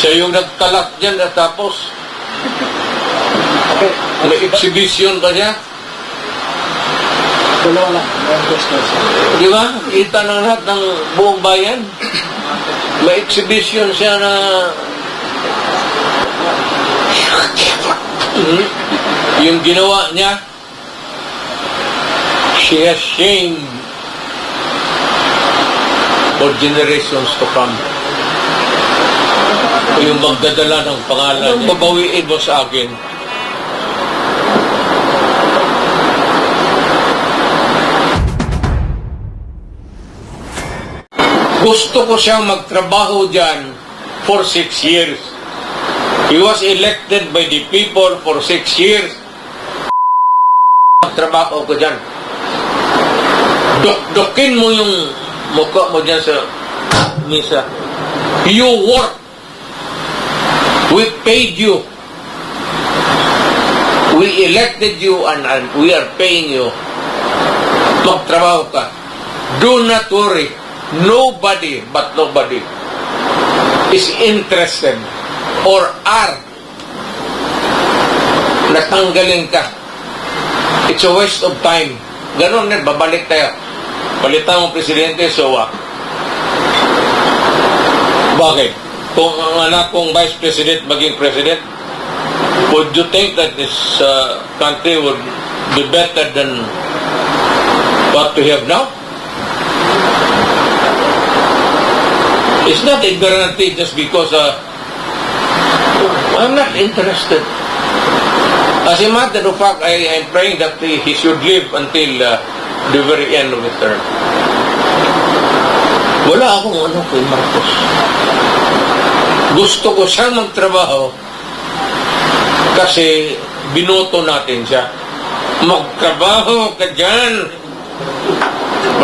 Siya yung nagkalat dyan at tapos Okay. may exhibition pa siya. Dalawa lang. One question, sir. Di ba? Kita ng lahat ng buong bayan. May exhibition siya na yung ginawa niya, she has shamed for generations to come. Yung magdadala ng pangalan, babawiin mo sa akin. Gusto ko siyang magtrabaho dyan for 6 years. He was elected by the people for 6 years. Magtrabaho ko dyan. Dok-dokin mo yung mukha mo dyan sa misa. You work. We paid you. We elected you and we are paying you. Magtrabaho ka. Do not worry. Nobody but nobody is interested or are natanggalin ka. It's a waste of time. Ganon din, babalik tayo. Palitan mo presidente, so bakit? Kung ang anak kong vice president maging president, would you think that this country would be better than what we have now? It's not a guarantee just because I'm not interested. As a matter of fact, I'm praying that he should live until the very end of his term. Wala akong ano kay Marcos. Gusto ko siyang magtrabaho kasi binoto natin siya. Magtrabaho ka dyan.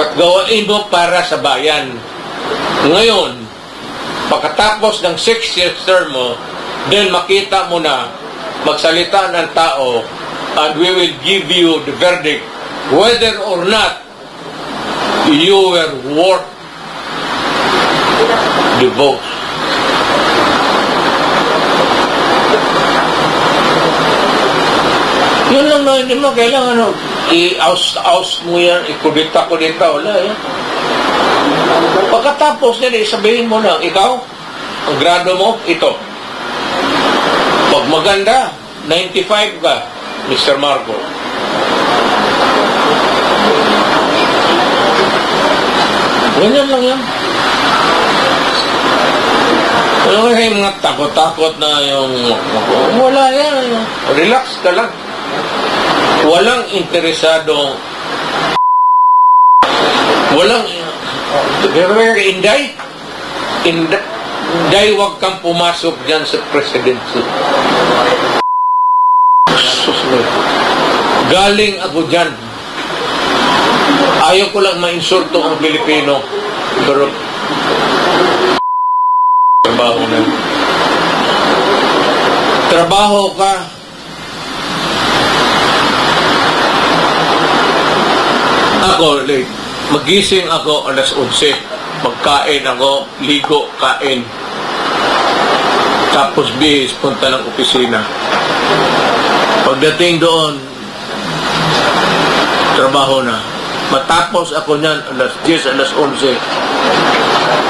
Ba't gawain mo para sa bayan? Ngayon, pagkatapos ng 6 years term mo, then makita mo na magsalita ng tao and we will give you the verdict whether or not you were worth the vote. Yun lang na, hindi mo kailangan i-oust mo yan, ikudita-kudita, wala yan. Pagkatapos nila, sabihin mo lang, ikaw, ang grado mo, ito. Pag maganda, 95 ka, Mr. Marco. Ganyan lang yan. Ano kasi yung mga takot-takot na yung... Wala yan. Relax ka lang. Walang interesado. Walang... Inday, wag kang pumasok dyan sa presidency. Galing ako dyan. Ayaw ko lang ma-insulto ang Pilipino. Pero trabaho na. Trabaho ka. Ako, magising ako alas 11. Magkain ako, ligo, kain. Tapos bihis, punta ng opisina. Pagdating doon, trabaho na. Matapos ako niyan, alas 10, alas 11.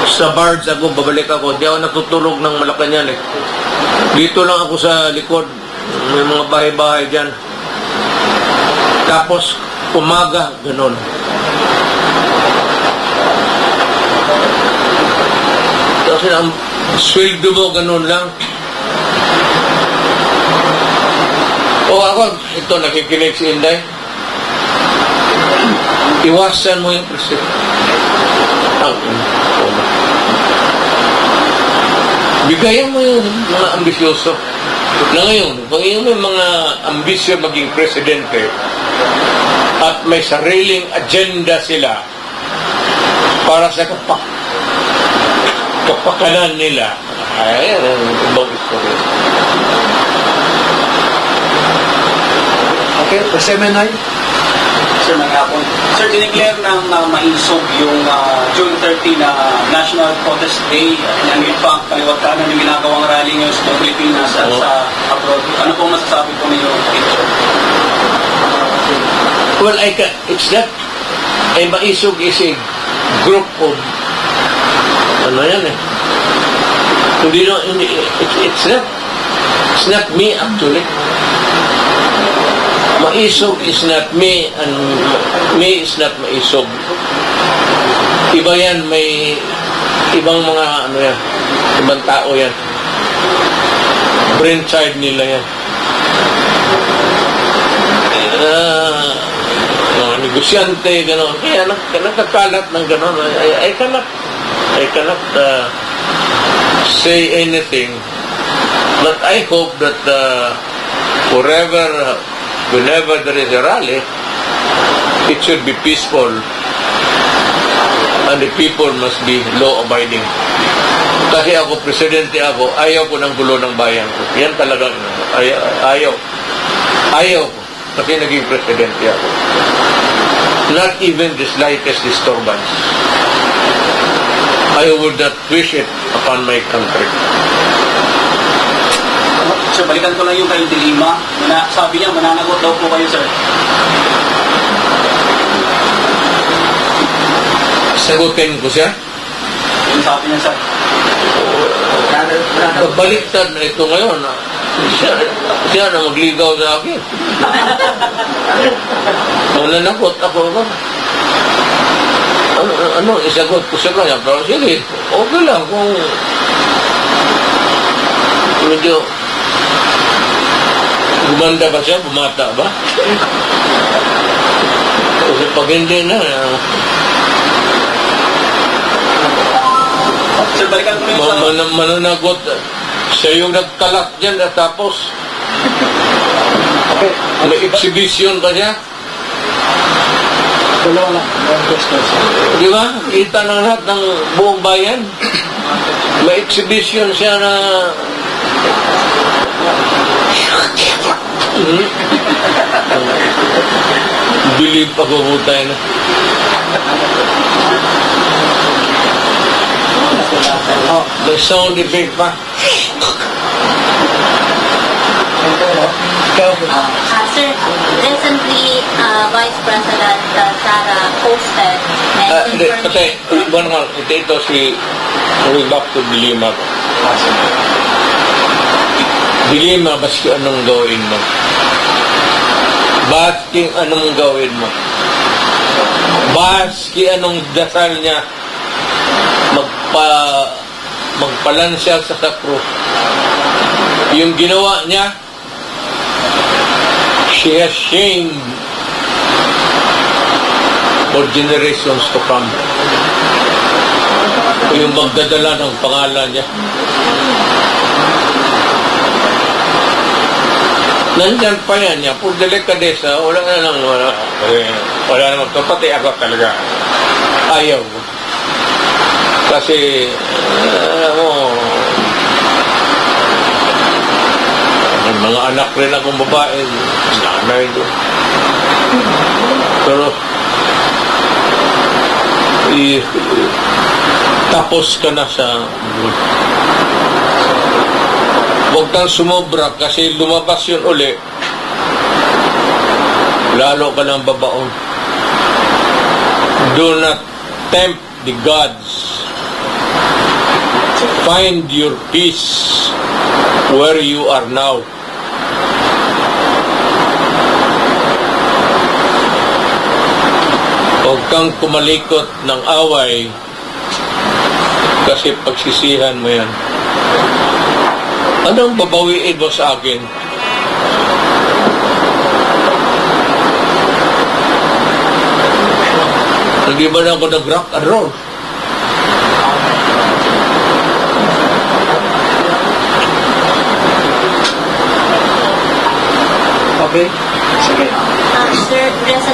Sa barge ako, babalik ako. Di ako natutulog ng Malacanang eh. Dito lang ako sa likod. May mga bahay-bahay dyan. Tapos, umaga, ganun. Kasi ang sweldo mo, ganun lang. O ako, ito, nakikinig si Inday. Iwasan mo yung president. Bigayan mo yung mga ambisyoso. Na ngayon, kung yung may mga ambisyon maging presidente at may sariling agenda sila para sa kapakanan nila, ay, ang ibang istorya. Okay, Semenay. Sir, manghapon. Sir, dineclare ng mainsog yung June 30 na National Protest Day. Inangin pa ang kaliwag kanan yung ginagawang rally ng Pilipinas at Oo. sa abroad. Ano po masasabi po ninyo dito, sir? Well, it's not, ay Maisog is a group of, ano yan eh. Hindi, it's not me actually. Maisog is not me and me is not Maisog. Iba yan, may ibang mga ano yan, ibang tao yan. Brainchild nila yan. Mga negosyante, gano'n. Kaya nakakalat ng gano'n. I cannot say anything. But I hope that whenever there is a rally, it should be peaceful. And the people must be law-abiding. Kasi ako, presidente ako, ayaw ko ng gulo ng bayan ko. Yan talaga, ayaw. Ayaw ko. Kasi naging presidente ako. Not even the slightest disturbance. I would not wish it upon my country. Sir, balikan ko lang yung kay Dilima. Sabi niya, mananagot daw po kayo, sir. Sagutin ko siya. Yung sabi niya, sir. Baliktad na ito ngayon. Siya na magligaw sa akin. Nananakot ako ba? Ano, isagot ko siya kaya. Pero sige, okay lang kung medyo gumanda ba siya, bumata ba? Kasi pag hindi na, Sir, balikan ko lang sa... mananagot. Siya yung nagkalat dyan at tapos Okay. may exhibition pa siya. Dalawa lang. One question, sir. Di ba? Kita ng lahat ng buong bayan. May exhibition siya na believe ako po tayo na. May sound effect pa. Ikaw, Sir, recently, Vice President Sara posted and Patay, ito si going back to Dilima. Dilima, baski anong gawin mo? Baski anong gawin mo? Baski anong dasal niya? Magpalansyal sa sakro. Yung ginawa niya, she has shamed for generations to come. Yung magdadala ng pangalan niya. Nandyan pa yan niya. Puro delikadesa, wala naman. Pati ako talaga. Ayaw. Kasi, may mga anak rin akong babae. Nanay doon. Pero, tapos ka na sa huwag kang sumobra kasi lumabas yun uli lalo ka ng babaon. Do not tempt the gods. Find your peace where you are now. Huwag kang kumalikot ng away kasi pagsisihan mo yan. Anong babawiin mo sa akin? Hindi ba na ako nag-rock and roll? okay? Sige. Sir, recently